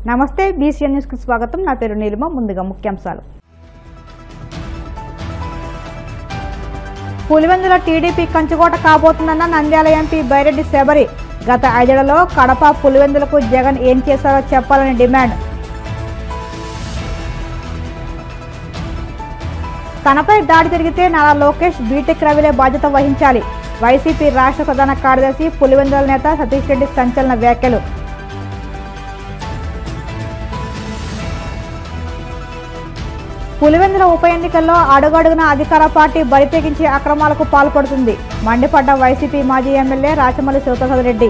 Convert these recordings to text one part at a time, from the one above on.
నమస్తే BCN news కి స్వాగతం. నా పేరు నీలిమ. ముందుగా ముఖ్యాంశాలు. పులివెందుల టీడీపీ కంచుకోట కాబోతుందన్న నంద్యాల ఎంపీ బైరెడ్డి శబరి. గత 5 ఏళ్లలో కడప పులివెందులకు జగన్ ఏం చేశారో చెప్పాలని డిమాండ్. తనపై దాడి జరిగితే నారా లోకేష్ బీటెక్ రవిలే బాధ్యత వహించాలి. వైసీపీ రాష్ట్ర ప్రధాన కార్యదర్శి పులివెందుల నేత సతీష్ రెడ్డి సంచలన వ్యాఖ్యలు. పులివెందుల ఉప ఎన్నికల్లో అడుగడుగున అధికార పార్టీ బరితెగించి అక్రమాలకు పాల్పడుతుంది. మండిపడ్డ వైసీపీ మాజీ ఎమ్మెల్యే రాచమల్లి శివప్రసాద్ రెడ్డి.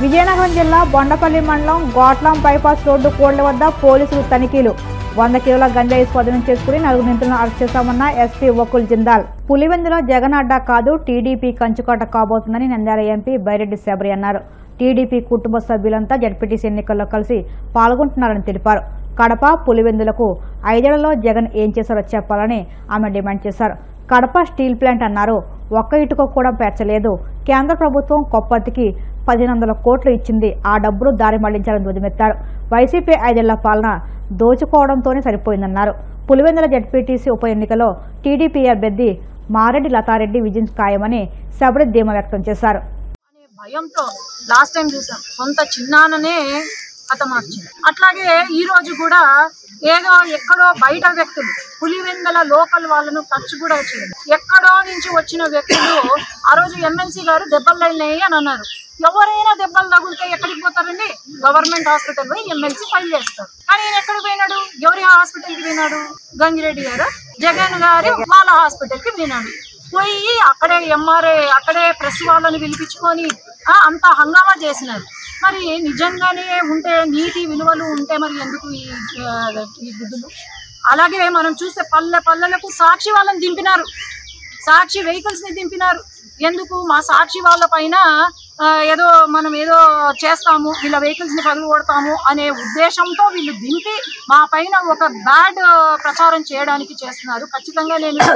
విజయనగరం జిల్లా బొండపల్లి మండలం గోట్లం బైపాస్ రోడ్డు కోడ్ల వద్ద పోలీసులు తనిఖీలు. 100 కిలోల గంజాయి స్వాధీనం చేసుకుని 4 నిందితులను అరెస్ట్ చేశామన్న ఎస్పీ వకుల్ జిందాల్. పులివెందులో జగన్ అడ్డా కాదు, టీడీపీ కంచుకోట కాబోతుందని నంద్యాల ఎంపీ బైరెడ్డి శబరి అన్నారు. టీడీపీ కుటుంబ సభ్యులంతా జడ్పీటీసీ ఎన్నికల్లో కలిసి పాల్గొంటున్నారని తెలిపారు. కడప పులివెందులకు 5 ఏళ్లలో జగన్ ఏం చేశారో చెప్పాలని ఆమె డిమాండ్ చేశారు. కడప స్టీల్ ప్లాంట్ అన్నారు, ఒక్క ఇటుక కూడా పేర్చలేదు. కేంద్ర ప్రభుత్వం కొప్పతికి 1500 కోట్లు ఇచ్చింది, ఆ డబ్బులు దారి మళ్లించాలని ధ్వజమెత్తారు. వైసీపీ 5 ఏళ్ల పాలన దోచుకోవడంతోనే సరిపోయిందన్నారు. పులివెందుల జడ్పీటీసీ ఉప ఎన్నికలో టీడీపీ అభ్యర్థి మారెడ్డి లతారెడ్డి విజయం ఖాయమని శబరి ధీమా వ్యక్తం చేశారు. భయంతో లాస్ట్ టైం చూసాం, సొంత చిన్నాననే హతమార్చింది. అట్లాగే ఈ రోజు కూడా ఏదో ఎక్కడో బయట వ్యక్తులు పులివెందుల లోకల్ వాళ్ళను టచ్ కూడా చేయలేదు. ఎక్కడో నుంచి వచ్చిన వ్యక్తులు ఆ రోజు ఎమ్మెల్సీ గారు దెబ్బలు తగిలినాయి అని అన్నారు. ఎవరైనా దెబ్బలు తగిలితే ఎక్కడికి పోతారండి? గవర్నమెంట్ హాస్పిటల్ పోయి ఎమ్మెల్సీ ఫైల్ చేస్తారు. కానీ ఈయన ఎక్కడికి పోయినాడు? ఎవరి హాస్పిటల్కి పోయినాడు? గంగిరెడ్డి గారు జగన్ గారు వాళ్ళ హాస్పిటల్కి పోయినాడు. పోయి అక్కడే ఎంఆర్ఐ అక్కడే ప్రెస్ వాళ్ళని పిలిపించుకొని అంత హంగామా చేసినారు. మరి నిజంగానే ఉంటే నీతి విలువలు ఉంటే మరి ఎందుకు ఈ గుద్దులు? అలాగే మనం చూస్తే పల్లెలకు సాక్షి వాళ్ళని దింపినారు, సాక్షి వెహికల్స్ని దింపినారు. ఎందుకు? మా సాక్షి వాళ్ళ పైన మనం ఏదో చేస్తాము, వీళ్ళ వెహికల్స్ని పగులు కొడతాము అనే ఉద్దేశంతో వీళ్ళు దింపి మా పైన ఒక బ్యాడ్ ప్రచారం చేయడానికి చేస్తున్నారు. ఖచ్చితంగా నేను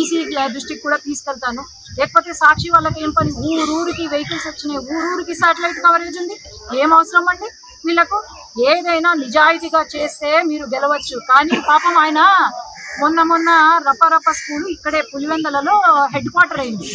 ఈసీ దృష్టికి కూడా తీసుకెళ్తాను. లేకపోతే సాక్షి వాళ్ళకి ఏం పని? ఊరూరికి వెహికల్స్ వచ్చినాయి, ఊరూరికి శాటిలైట్ కవరేజ్ ఉంది. ఏం అవసరం అండి వీళ్ళకు? ఏదైనా నిజాయితీగా చేస్తే మీరు గెలవచ్చు. కానీ పాపం ఆయన మొన్న రపరప స్కూల్ ఇక్కడే పులివెందులలో హెడ్ క్వార్టర్ అయింది.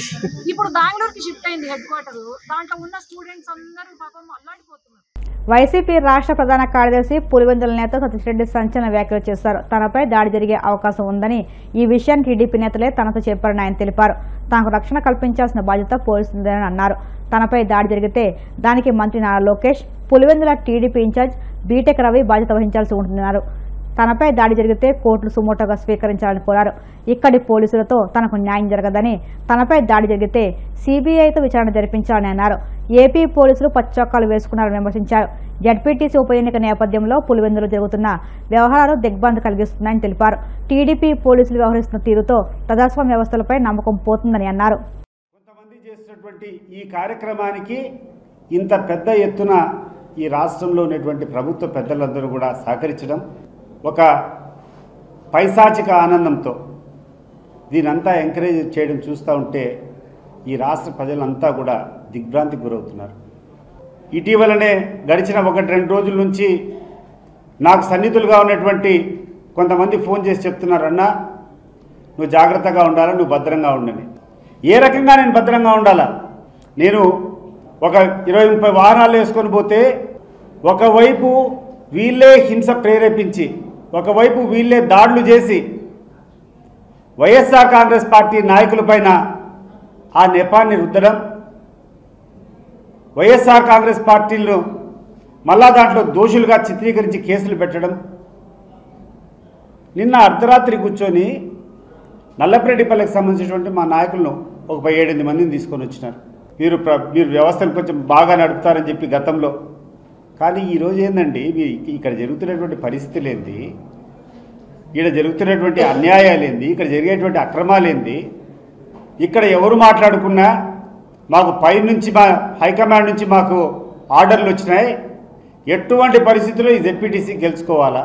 ఇప్పుడు బెంగళూరుకి షిఫ్ట్ అయింది హెడ్ క్వార్టర్. దాంట్లో ఉన్న స్టూడెంట్స్ అందరూ పాపం అల్లాడిపోతున్నారు. వైసీపీ రాష్ట్ర ప్రధాన కార్యదర్శి పులివెందుల నేత సతీష్ రెడ్డి సంచలన వ్యాఖ్యలు చేశారు. తనపై దాడి జరిగే అవకాశం ఉందని, ఈ విషయాన్ని టీడీపీ నేతలే తనతో చెప్పారని ఆయన తెలిపారు. తనకు రక్షణ కల్పించాల్సిన బాధ్యత పోలీసులదని అన్నారు. తనపై దాడి జరిగితే దానికి మంత్రి Nara Lokesh, Pulivendula TDP in charge B Tech Ravi బాధ్యత వహించాల్సి ఉంటుందన్నారు. తనపై దాడి జరిగితే కోర్టులు సుమోటోగా స్వీకరించాలని కోరారు. ఇక్కడి పోలీసులతో తనకు న్యాయం జరగదని, తనపై దాడి జరిగితే సీబీఐతో విచారణ జరిపించాలని అన్నారు. ఏపీ పోలీసులు పచ్చొక్కాలు వేసుకున్నారని విమర్శించారు. జడ్పీటీసీ ఉప ఎన్నిక నేపథ్యంలో పులివెందులో జరుగుతున్న వ్యవహారాలు దిగ్భ్రాంతి కలిగిస్తున్నాయని తెలిపారు. టీడీపీ పోలీసులు వ్యవహరిస్తున్న తీరుతో ప్రజాస్వామ్య వ్యవస్థలపై నమ్మకం పోతుందని అన్నారు. కొంతమంది చేసినటువంటి ఈ కార్యక్రమానికి ఇంత పెద్ద ఎత్తున ఈ రాష్ట్రంలో ఉన్నటువంటి ప్రభుత్వ పెద్దలందరూ కూడా సహకరించడం ఒక పైశాచిక ఆనందంతో దీనంతా ఎంకరేజ్ చేయడం చూస్తూ ఉంటే ఈ రాష్ట్ర ప్రజలంతా కూడా దిగ్భ్రాంతికి గురవుతున్నారు. ఇటీవలనే గడిచిన 1-2 రోజుల నుంచి నాకు సన్నిహితులుగా ఉన్నటువంటి కొంతమంది ఫోన్ చేసి చెప్తున్నారు, అన్నా నువ్వు జాగ్రత్తగా ఉండాలా, నువ్వు భద్రంగా ఉండని. ఏ రకంగా నేను భద్రంగా ఉండాలా? నేను ఒక 20-30 వాహనాలు వేసుకొని పోతే ఒకవైపు వీళ్ళే హింస ప్రేరేపించి, ఒకవైపు వీళ్ళే దాడులు చేసి వైఎస్ఆర్ కాంగ్రెస్ పార్టీ నాయకులపైన ఆ నెపాన్ని రుద్దడం, వైఎస్ఆర్ కాంగ్రెస్ పార్టీలను మళ్ళా దాంట్లో దోషులుగా చిత్రీకరించి కేసులు పెట్టడం. నిన్న అర్ధరాత్రి కూర్చొని నల్లపరెడ్డిపల్లికి సంబంధించినటువంటి మా నాయకులను ఒక 17 మందిని తీసుకొని వచ్చినారు. మీరు వ్యవస్థను కొంచెం బాగా నడుపుతారని చెప్పి గతంలో. కానీ ఈరోజు ఏందండి, ఇక్కడ జరుగుతున్నటువంటి పరిస్థితులు ఏంది, ఇక్కడ జరుగుతున్నటువంటి అన్యాయాలు ఏంది, ఇక్కడ జరిగేటువంటి అక్రమాలు ఏంది? ఇక్కడ ఎవరు మాట్లాడుకున్నా మాకు పైనుంచి మా హైకమాండ్ నుంచి మాకు ఆర్డర్లు వచ్చినాయి, ఎటువంటి పరిస్థితుల్లో ఈ జెడ్పీటీసీ గెలుచుకోవాలా,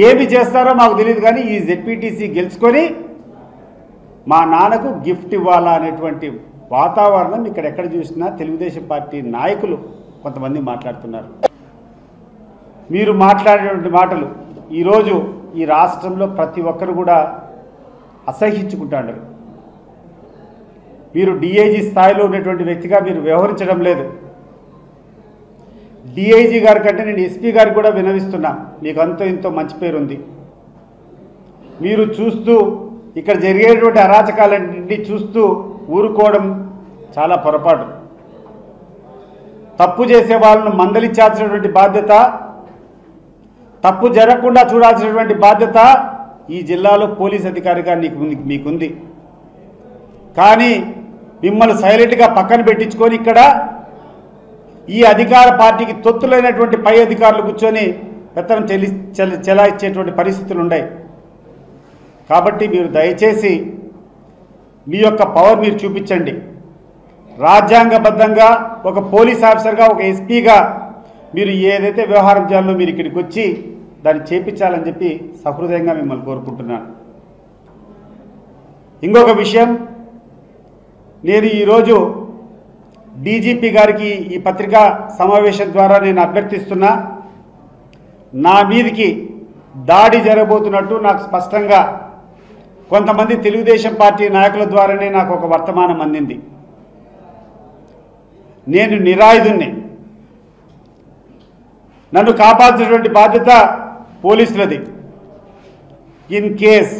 ఏమి చేస్తారో మాకు తెలియదు, కానీ ఈ జెడ్పీటీసీ గెలుచుకొని మా నాన్నకు గిఫ్ట్ ఇవ్వాలా అనేటువంటి వాతావరణం ఇక్కడ ఎక్కడ చూసినా తెలుగుదేశం పార్టీ నాయకులు కొంతమంది మాట్లాడుతున్నారు. మీరు మాట్లాడేటువంటి మాటలు ఈరోజు ఈ రాష్ట్రంలో ప్రతి ఒక్కరు కూడా అసహ్యించుకుంటారు. మీరు డిఐజీ స్థాయిలో ఉన్నటువంటి వ్యక్తిగా మీరు వ్యవహరించడం లేదు. డిఐజీ గారి కంటే నేను ఎస్పీ గారికి కూడా వినవిస్తున్నా, మీకు అంతో ఇంతో మంచి పేరు ఉంది. మీరు చూస్తూ ఇక్కడ జరిగేటువంటి అరాచకాలన్నింటినీ చూస్తూ ఊరుకోవడం చాలా పొరపాటు. తప్పు చేసే వాళ్ళను మందలించాల్సినటువంటి బాధ్యత, తప్పు జరగకుండా చూడాల్సినటువంటి బాధ్యత ఈ జిల్లాలో పోలీస్ అధికారిగా మీకుంది. కానీ మిమ్మల్ని సైలెంట్గా పక్కన పెట్టించుకొని ఇక్కడ ఈ అధికార పార్టీకి తొత్తులైనటువంటి పై అధికారులు కూర్చొని పెత్తనం చెలాయించేటువంటి పరిస్థితులు ఉన్నాయి. కాబట్టి మీరు దయచేసి మీ యొక్క పవర్ మీరు చూపించండి. రాజ్యాంగబద్ధంగా ఒక పోలీస్ ఆఫీసర్గా, ఒక ఎస్పీగా మీరు ఏదైతే వ్యవహారం చేయాలో మీరు ఇక్కడికి వచ్చి దాన్ని చేపించాలని చెప్పి సహృదయంగా మిమ్మల్ని కోరుకుంటున్నాను. ఇంకొక విషయం, నేను ఈరోజు డీజీపీ గారికి ఈ పత్రికా సమావేశం ద్వారా నేను అభ్యర్థిస్తున్నా, నా మీదికి దాడి జరగబోతున్నట్టు నాకు స్పష్టంగా కొంతమంది తెలుగుదేశం పార్టీ నాయకుల ద్వారానే నాకు ఒక వర్తమానం అందింది. నేను నిరాయుధుణ్ణి, నన్ను కాపాల్సినటువంటి బాధ్యత పోలీసులది. ఇన్ కేస్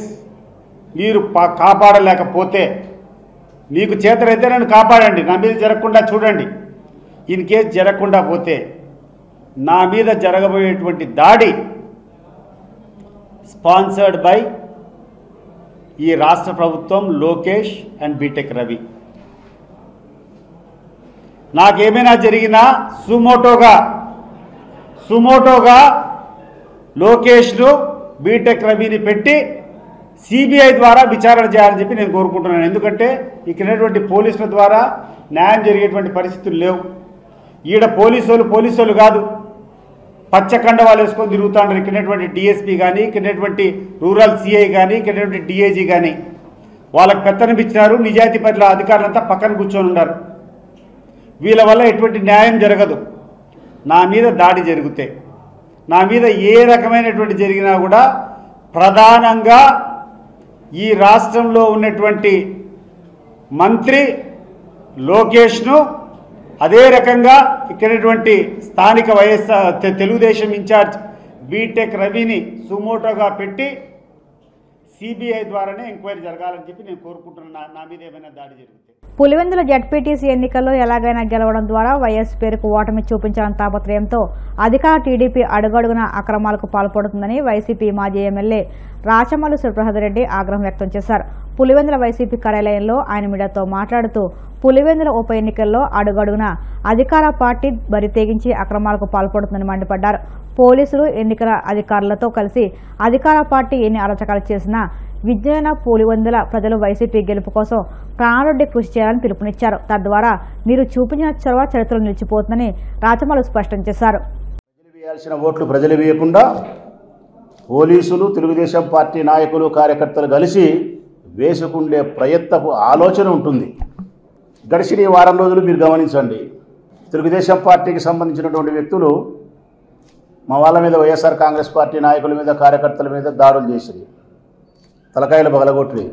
మీరు కాపాడలేకపోతే, మీకు చేతనైతే నన్ను కాపాడండి, నా మీద జరగకుండా చూడండి. ఇన్ కేస్ జరగకుండా పోతే నా మీద జరగబోయేటువంటి దాడి స్పాన్సర్డ్ బై ఈ రాష్ట్ర ప్రభుత్వం, లోకేష్ అండ్ బీటెక్ రవి. నాకేమైనా జరిగినా సుమోటోగా లోకేష్ను, బీటెక్ రవిని పెట్టి సిబిఐ ద్వారా విచారణ చేయాలని చెప్పి నేను కోరుకుంటున్నాను. ఎందుకంటే ఇక్కడటువంటి పోలీసుల ద్వారా న్యాయం జరిగేటువంటి పరిస్థితులు లేవు. ఈడ పోలీసులు కాదు, పచ్చకండవాలు వేసుకొని తిరుగుతాంటారు. ఇక్కడటువంటి డిఎస్పీ కానీ, ఇక్కడటువంటి రూరల్ సిఐ కానీ, ఇక్కడటువంటి డిఐజీ కానీ వాళ్ళకి పెత్తనం ఇచ్చినారు. నిజాయితీ పట్ల అధికారులంతా పక్కన కూర్చొని ఉన్నారు. వీళ్ళ వల్ల ఎటువంటి న్యాయం జరగదు. నా మీద దాడి జరిగితే, నా మీద ఏ రకమైనటువంటి జరిగినా కూడా ప్రధానంగా ఈ రాష్ట్రంలో ఉన్నటువంటి మంత్రి లోకేష్ను, అదే రకంగా ఇక్కడటువంటి స్థానిక తెలుగుదేశం ఇన్ఛార్జ్ బీటెక్ రవిని సుమోటోగా పెట్టి సిబిఐ ద్వారానే ఎంక్వైరీ జరగాలని చెప్పి నేను కోరుకుంటున్నాను. నా మీద ఏమైనా దాడి జరిగితే. పులివెందుల జడ్పీటీసీ ఎన్నికల్లో ఎలాగైనా గెలవడం ద్వారా వైఎస్ పేరుకు ఓటమి చూపించాలని తాపత్రయంతో అధికార టీడీపీ అడుగడుగున అక్రమాలకు పాల్పడుతుందని వైసీపీ మాజీ ఎమ్మెల్యే రాచమల్లు సుప్రసాద్ రెడ్డి ఆగ్రహం వ్యక్తం చేశారు. పులివెందుల వైసీపీ కార్యాలయంలో ఆయన మీడియాతో మాట్లాడుతూ పులివెందుల ఉప ఎన్నికల్లో అడుగడుగున అధికార పార్టీ బరి తెగించి అక్రమాలకు పాల్పడుతుందని మండిపడ్డారు. పోలీసులు, ఎన్నికల అధికారులతో కలిసి అధికార పార్టీ ఎన్ని అరాచకాలు చేసినా విజ్ఞాన పులివెందుల ప్రజలు వైసీపీ గెలుపు కోసం ప్రాణాలొడ్డి కృషి చేయాలని పిలుపునిచ్చారు. తద్వారా మీరు చూపించిన చొరవ చరిత్రలో నిలిచిపోతుందని రాచమల్లు స్పష్టం చేశారు. ప్రజలు వేయాల్సిన ఓట్లు ప్రజలు వేయకుండా పోలీసులు, తెలుగుదేశం పార్టీ నాయకులు, కార్యకర్తలు కలిసి వేసుకుండే ప్రయత్నపు ఆలోచన ఉంటుంది. గడిచిన ఈ వారం రోజులు మీరు గమనించండి, తెలుగుదేశం పార్టీకి సంబంధించినటువంటి వ్యక్తులు మా వాళ్ళ మీద, వైఎస్ఆర్ కాంగ్రెస్ పార్టీ నాయకుల మీద, కార్యకర్తల మీద దాడులు చేసిరి, తలకాయలు బగలగొట్టి,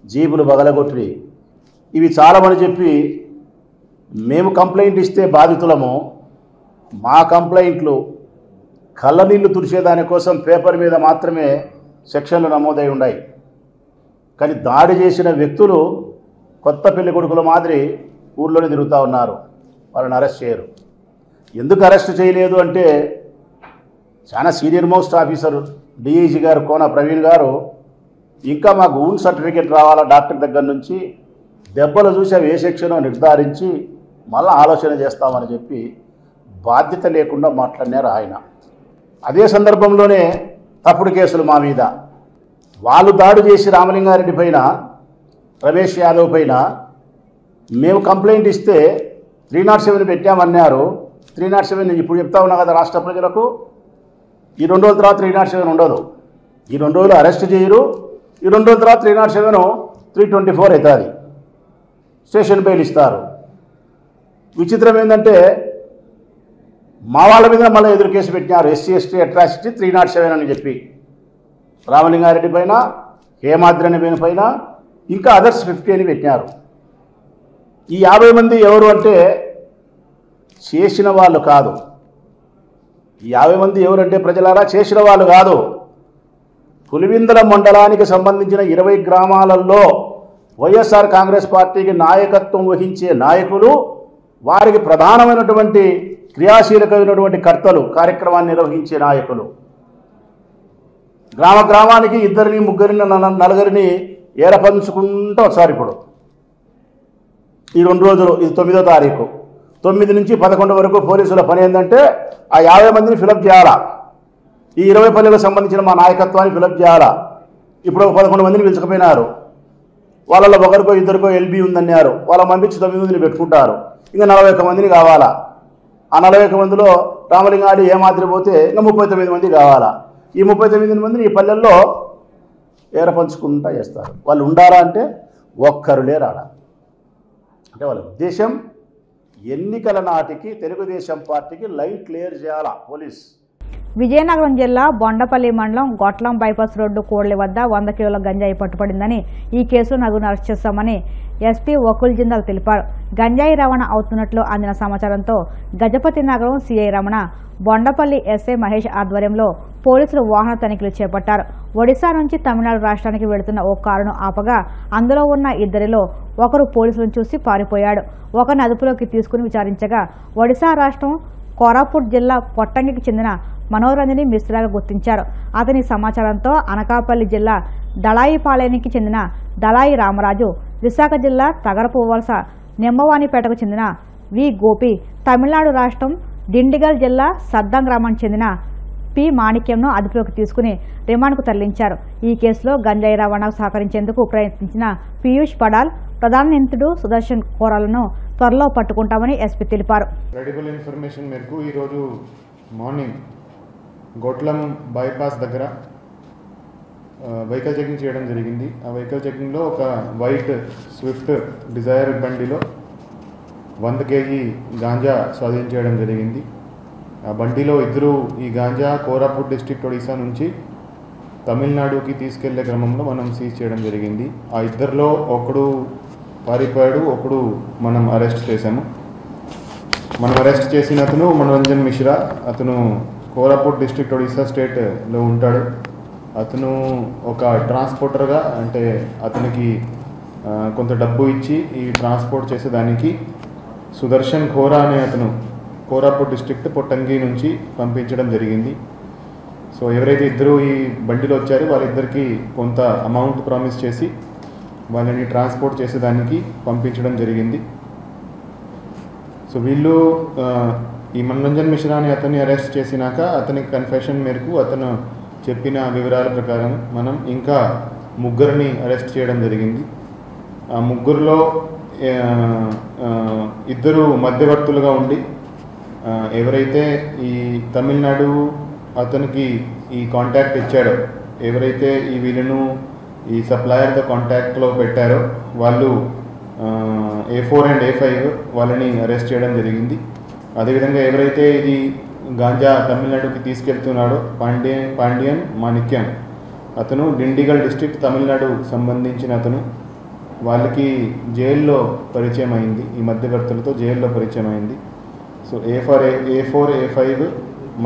జీబులు బగలగొట్టి, ఇవి చాలామని చెప్పి మేము కంప్లైంట్ ఇస్తే బాధితులము, మా కంప్లైంట్లు కళ్ళనీళ్ళు తుడిచేదానికోసం పేపర్ మీద మాత్రమే సెక్షన్లు నమోదై ఉన్నాయి. కానీ దాడి చేసిన వ్యక్తులు కొత్త పెళ్లి కొడుకుల మాదిరి ఊర్లోనే తిరుగుతూ ఉన్నారు. వాళ్ళని అరెస్ట్ చేయరు. ఎందుకు అరెస్ట్ చేయలేదు అంటే, చాలా సీనియర్ మోస్ట్ ఆఫీసర్ డిఐజీ గారు కోన ప్రవీణ్ గారు ఇంకా మాకు ఊన్ సర్టిఫికేట్ రావాలా డాక్టర్ దగ్గర నుంచి, దెబ్బలు చూసి అవి ఏ సెక్షనో నిర్ధారించి మళ్ళీ ఆలోచన చేస్తామని చెప్పి బాధ్యత లేకుండా మాట్లాడినారు ఆయన. అదే సందర్భంలోనే తప్పుడు కేసులు మా మీద, వాళ్ళు దాడి చేసి రామలింగారెడ్డి పైన, రమేష్ యాదవ్ పైన మేము కంప్లైంట్ ఇస్తే 307 పెట్టామన్నారు. 307 నేను ఇప్పుడు చెప్తా ఉన్నా కదా రాష్ట్ర ప్రజలకు, ఈ 2 రోజుల తర్వాత 307 ఉండదు. ఈ 2 రోజులు అరెస్ట్ చేయరు, ఈ 2 రోజుల తర్వాత 307 324 అవుతుంది. స్టేషన్ బెయిల్ ఇస్తారు. విచిత్రం ఏంటంటే మా వాళ్ళ మీద మళ్ళీ ఎదురు కేసు పెట్టినారు, SC ST అట్రాసిటీ 307 అని చెప్పి. రామలింగారెడ్డి పైన, హేమాద్రి అనే పైన, ఇంకా అదర్స్ 50 అని పెట్టినారు. ఈ 50 మంది ఎవరు అంటే చేసిన వాళ్ళు కాదు. ఈ 50 మంది ఎవరంటే ప్రజలారా చేసిన వాళ్ళు కాదు. పులివెందుల మండలానికి సంబంధించిన 20 గ్రామాలలో వైఎస్ఆర్ కాంగ్రెస్ పార్టీకి నాయకత్వం వహించే నాయకులు, వారికి ప్రధానమైనటువంటి క్రియాశీలకమైనటువంటి కర్తలు, కార్యక్రమాన్ని నిర్వహించే నాయకులు. గ్రామానికి 2, 3, 4 ఏరపంచుకుంటూ వచ్చారు. ఇప్పుడు ఈ 2 రోజులు, ఇది 9వ తారీఖు, 9 నుంచి 11 వరకు పోలీసుల పని ఏంటంటే ఆ 50 మందిని ఫిలప్ చేయాలా. ఈ 20 పల్లెలకు సంబంధించిన మా నాయకత్వాన్ని ఫిలప్ చేయాలా. ఇప్పుడు 11 మందిని పిలుచుకుపోయినారు. వాళ్ళలో ఒకరికో 2కో LB ఉందన్నారు. వాళ్ళని పంపించి 9 మందిని పెట్టుకుంటారు. ఇంకా 41 మందిని కావాలా. ఆ 41 మందిలో రామలింగాడి ఏమాత్రం పోతే ఇంకా 39 మంది కావాలా. ఈ 39 మందిని ఈ పల్లెల్లో ఏరపంచుకుంటా చేస్తారు. వాళ్ళు ఉండారా అంటే ఒక్కరు లేరాడా. అంటే వాళ్ళ ఉద్దేశం ఎన్నికల నాటికి తెలుగుదేశం పార్టీకి లైన్ క్లియర్ చేయాలా పోలీస్. విజయనగరం జిల్లా బొండపల్లి మండలం గొట్లం బైపాస్ రోడ్డు కోడ్లి వద్ద 100 కిలోల గంజాయి పట్టుబడిందని, ఈ కేసులో నలుగురిని అరెస్ట్ చేస్తామని SP వకుల్ జిందాల్ తెలిపారు. గంజాయి రవాణా అవుతున్నట్లు అందిన సమాచారంతో గజపతి నగరం CI రమణ, బొండపల్లి SI మహేష్ ఆధ్వర్యంలో పోలీసులు వాహన తనిఖీలు చేపట్టారు. ఒడిశా నుంచి తమిళనాడు రాష్ట్రానికి వెళుతున్న ఓ కారును ఆపగా అందులో ఉన్న 2లో ఒకరు పోలీసులను చూసి పారిపోయాడు. ఒకరిని అదుపులోకి తీసుకుని విచారించగా ఒడిశా రాష్ట్రం కోరాపుట్ జిల్లా పొట్టంగికి చెందిన మనోరంజని మిశ్రాగా గుర్తించారు. అతని సమాచారంతో అనకాపల్లి జిల్లా దళాయిపాలెనికి చెందిన దళాయి రామరాజు, విశాఖ జిల్లా తగరపు వలస నెమ్మవానిపేటకు చెందిన వి గోపి, తమిళనాడు రాష్ట్రం డిండిగల్ జిల్లా సద్దం గ్రామానికి చెందిన పి మాణిక్యంను అదుపులోకి తీసుకుని రిమాండ్కు తరలించారు. ఈ కేసులో గంజాయి రవాణాకు సహకరించేందుకు ప్రయత్నించిన పీయూష్ పడాల్, ప్రధాన నిందితుడు సుదర్శన్ కోరాలను త్వరలో పట్టుకుంటామని SP తెలిపారు. క్రెడిబుల్ ఇన్ఫర్మేషన్ మేరకు ఈరోజు మార్నింగ్ గొట్లం బైపాస్ దగ్గర వెహికల్ చెకింగ్ చేయడం జరిగింది. ఆ వెహికల్ చెకింగ్లో ఒక వైట్ స్విఫ్ట్ డిజైర్ బండిలో 100 kg గాంజా స్వాధీనం చేయడం జరిగింది. ఆ బండిలో ఇద్దరు ఈ గాంజా కోరాపుట్ డిస్ట్రిక్ట్ ఒడిశా నుంచి తమిళనాడుకి తీసుకెళ్లే క్రమంలో మనం సీజ్ చేయడం జరిగింది. ఆ ఇద్దరిలో ఒకడు పారిపోయాడు, ఒకడు మనం అరెస్ట్ చేశాము. మనం అరెస్ట్ చేసిన అతను మనోరంజన్ మిశ్రా. అతను కోరాపుట్ డిస్ట్రిక్ట్ ఒడిశా స్టేట్లో ఉంటాడు. అతను ఒక ట్రాన్స్పోర్టర్గా, అంటే అతనికి కొంత డబ్బు ఇచ్చి ఈ ట్రాన్స్పోర్ట్ చేసేదానికి సుదర్శన్ ఖోరా అనే అతను కోరాపుట్ డిస్ట్రిక్ట్ పొట్టంగి నుంచి పంపించడం జరిగింది. సో ఎవరైతే ఇద్దరు ఈ బండిలో వచ్చారో వాళ్ళిద్దరికి కొంత అమౌంట్ ప్రామిస్ చేసి వాళ్ళని ట్రాన్స్పోర్ట్ చేసేదానికి పంపించడం జరిగింది. సో వీళ్ళు ఈ మనోరంజన్ మిశ్రా అని అతన్ని అరెస్ట్ చేసినాక అతనికి కన్ఫెషన్ మేరకు అతను చెప్పిన వివరాల ప్రకారం మనం ఇంకా 3 అరెస్ట్ చేయడం జరిగింది. ఆ 3లో 2 మధ్యవర్తులుగా ఉండి ఎవరైతే ఈ తమిళనాడు అతనికి ఈ కాంటాక్ట్ ఇచ్చాడో, ఎవరైతే ఈ వీళ్ళను ఈ సప్లయర్తో కాంటాక్ట్లో పెట్టారో వాళ్ళు A4 and A5 వాళ్ళని అరెస్ట్ చేయడం జరిగింది. అదేవిధంగా ఎవరైతే ఇది గాంజా తమిళనాడుకి తీసుకెళ్తున్నాడో పాండియన్ మాణిక్యం, అతను డిండిగల్ డిస్ట్రిక్ట్ తమిళనాడు సంబంధించిన అతను. వాళ్ళకి జైల్లో పరిచయం అయింది, ఈ మధ్యవర్తులతో జైల్లో పరిచయం అయింది. సో A4 A5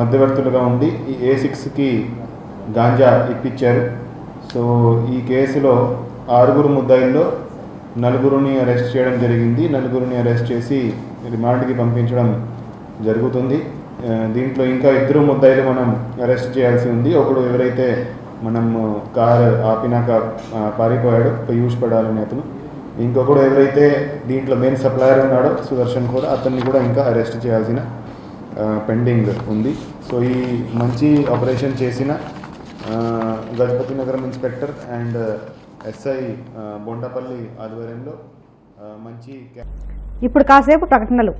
మధ్యవర్తులుగా ఉండి ఈ A6కి గాంజా ఇప్పించారు. సో ఈ కేసులో 6 ముద్దాయిల్లో 4 అరెస్ట్ చేయడం జరిగింది. 4 అరెస్ట్ చేసి రిమాండ్కి పంపించడం జరుగుతుంది. దీంట్లో ఇంకా 2 ముద్దాయిలు మనం అరెస్ట్ చేయాల్సి ఉంది. ఒకడు ఎవరైతే మనం కారు ఆపినాక పారిపోయాడో పీయూష్ పడాల్ అనే అతను, ఇంకొకడు ఎవరైతే దీంట్లో మెయిన్ సప్లయర్ ఉన్నాడో సుదర్శన్ కూడా, అతన్ని కూడా ఇంకా అరెస్ట్ చేయాల్సిన పెండింగ్ ఉంది. సో ఈ మంచి ఆపరేషన్ చేసిన గజపతి నగరం ఇన్స్పెక్టర్ అండ్ SI బొండపల్లి ఆధ్వర్యంలో మంచి. ఇప్పుడు కాసేపు ప్రకటనలు.